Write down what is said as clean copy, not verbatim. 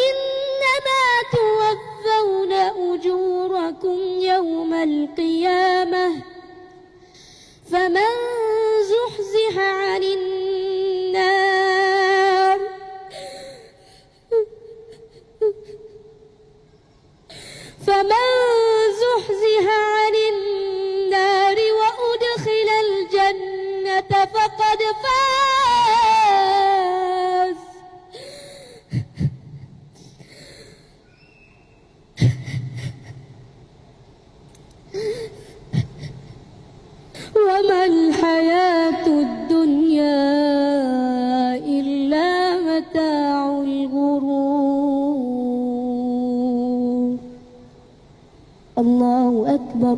إنما توفون أجوركم يوم القيامة فمن زحزح عن النار وأدخل الجنة فقد فاز. وما الحياة الدنيا إلا متاع الغرور. الله أكبر.